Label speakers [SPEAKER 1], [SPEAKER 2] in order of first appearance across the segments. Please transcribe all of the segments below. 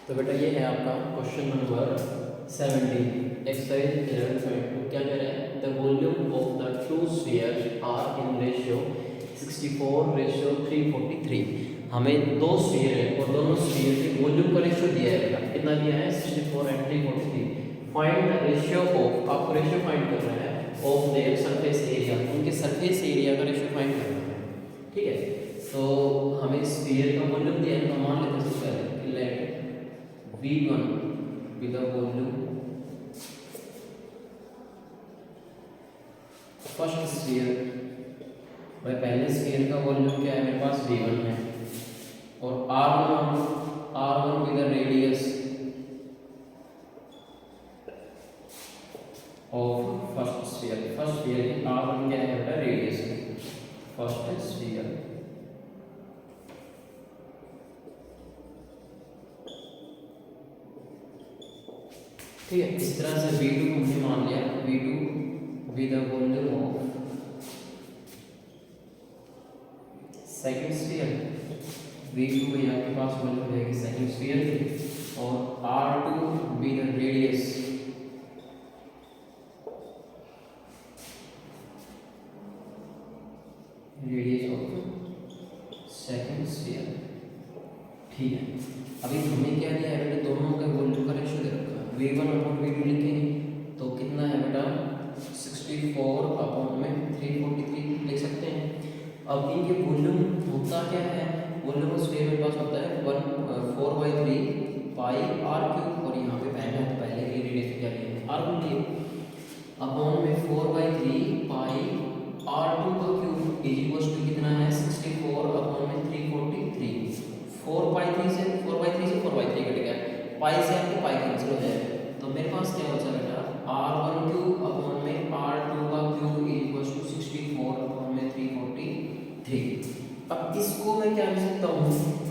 [SPEAKER 1] तो बेटा ये है आपका क्वेश्चन नंबर 17 एक्सरसाइज 11.2। क्या कह रहा है? The volume of the two spheres are in ratio 64:343। हमें दो स्फीयर है और दोनों स्फीयर के वॉल्यूम का रेशियो दिया है बेटा। कितना दिया है? 64 and 343। Find the ratio of, आपको रेशियो फाइंड करना है ऑफ देयर सरफेस एरिया, उनके सरफेस एरिया का रेशियो फाइंड करना है। ठीक है, तो हमें स्फीयर का वॉल्यूम दिया है, तो मान लेते हैं सबसे पहले let V1 with the volume first sphere. भाई पहले स्फीयर का वॉल्यूम क्या है? मेरे पास V1 है और R1 with the radius of first sphere. First sphere की R1 क्या है बेटा? रेडियस है फर्स्ट स्फीयर। ठीक है, इस तरह से V2 को हमने मान लिया, V2 with the volume of second sphere. V2 में आपके पास वॉल्यूम रहेगी सेकंड स्फीयर की, और R2 with the radius of second sphere. ठीक है, अभी हमने क्या दिया है बेटा? दोनों का वॉल्यूम का रेशियो दे रखा है। V1 अपॉन V2 लिखेंगे तो कितना है बेटा? 64 अपॉन में 343 लिख सकते हैं। अब इनके वॉल्यूम होता क्या है? वॉल्यूम ऑफ स्फीयर मेरे पास होता है 4/3 पाई r3, और यहाँ पे पहले है पहले की रेडियस क्या लिए r को लिए, अपॉन में 4/3 पाई r2 का क्यूब इक्वल्स टू कितना है? 64 अपॉन में 343। 4/3 से 4/3 कट गया, पाई से आपको पाई कैंसिल हो जाएगा, तो मेरे पास क्या बचा बेटा? r1 क्यूब अपॉन में r2 का क्यूब इक्वल्स टू 64 अपॉन में 343। अब इसको मैं क्या लिख सकता हूँ?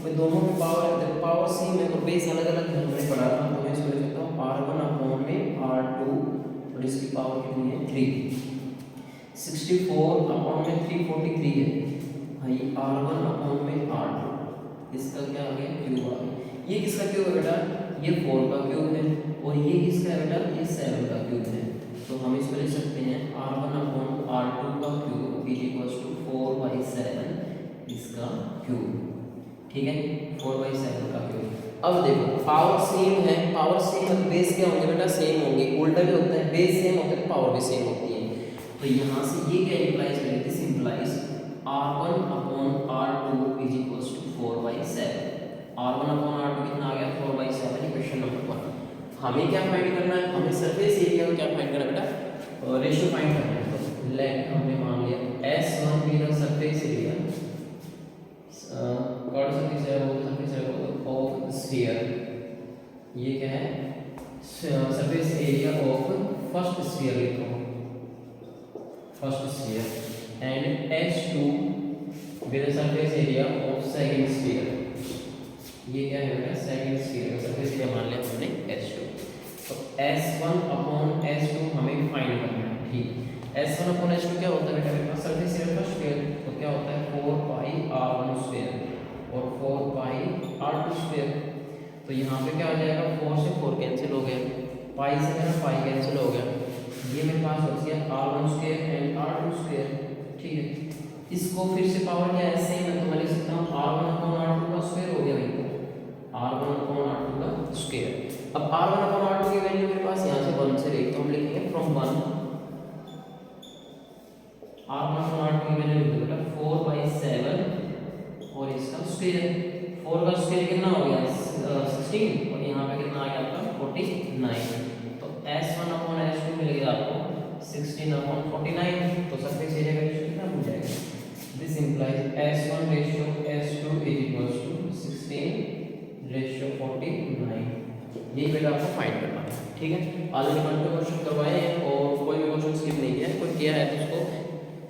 [SPEAKER 1] मैं दोनों में पावर सेम है और बेस अलग अलग है, हमने पढ़ा था, तो मैं इसको लिख सकता हूँ r1 अपॉन में r2 और इसकी पावर कितनी है? 3। 64 अपॉन में 343 है भाई, r1 अपॉन में r2, इसका क्या आ गया? क्यूब आ गया। ये किसका क्यूब है बेटा? ये 4 का क्यूब है, और ये किसका है बेटा? ये 7 का क्यूब है। तो हम इसको लिख सकते हैं r1 अपॉन r2 का क्यूब इक्वल्स टू 4/7 इसका क्यूब। ठीक है, 4/7 का क्यूब। अब देखो पावर सेम है, पावर सेम है तो बेस क्या होंगे बेटा? सेम होंगे। उल्टा भी होता है, बेस सेम होता है पावर भी सेम होती है। तो यहाँ से ये क्या इंप्लाइज करें? This implies r1 upon r2 equals to 4/7। r1 upon r2 कितना आ गया? 4/7। Equation number 1। हमें क्या फाइंड करना है? हमें सरफेस एरिया को क्या फाइंड करना है बेटा? रेशियो फाइंड करना है। तो लेट हमने मान लिया S1 भी द सरफेस एरिया, कौन सरफेस है वो? सरफेस है वो ऑफ स्फीयर। ये क्या है? Surface area of first sphere लिखो, first sphere, and S2 with the surface area of second sphere. ये क्या है बेटा? सेकंड स्फीयर का सरफेस एरिया मान लिया हमने S2। तो S1 अपॉन S2 हमें फाइंड करना है। ठीक, S1 अपॉन S2 क्या होता है बेटा? मेरे पास सरफेस एरिया फर्स्ट स्फीयर, तो क्या होता है? 4πr1 स्क्वायर और 4πr2 स्क्वायर। तो यहाँ पे क्या हो जाएगा? 4 से 4 कैंसिल हो गया, पाई से मेरा पाई कैंसिल हो गया, ये मेरे पास बच गया r1 square and r2 square. ठीक है, इसको फिर से पावर क्या है? सेम है, तो मैं लिख सकता हूँ r1 अपॉन r2 का स्क्वायर हो गया भाई, r1 अपॉन r2 का स्क्वायर। अब r1 अपॉन r2 की वैल्यू मेरे पास यहाँ से 1 से रही, तो हम लिखेंगे फ्रॉम 1 r1 अपॉन r2 की वैल्यू लिख दो बेटा 4/7 और इसका स्क्वायर। 4 का स्क्वायर कितना हो गया? 16, और यहाँ पे कितना आ गया आपका? 49। तो S1 अपॉन S2 मिलेगा आपको 16 अपॉन 49, तो सरफेस एरिया का रेशियो कितना हो जाएगा? This implies S1 ratio S2 equals to 16:49। ये बेटा आपको फाइंड करना है। ठीक है, ऑलरेडी 1 पे क्वेश्चन करवाए हैं और कोई भी क्वेश्चन स्किप नहीं किया है, कोई किया है तो उसको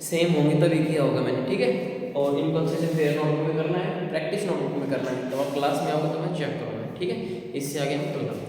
[SPEAKER 1] सेम होंगे तभी किया होगा मैंने। ठीक है, और इनको अच्छे से फेयर नोटबुक में करना है, प्रैक्टिस नोटबुक में करना है, तो आप क्लास में आओगे तो मैं चेक करूँगा। ठीक है, इससे आगे हम चलते हैं।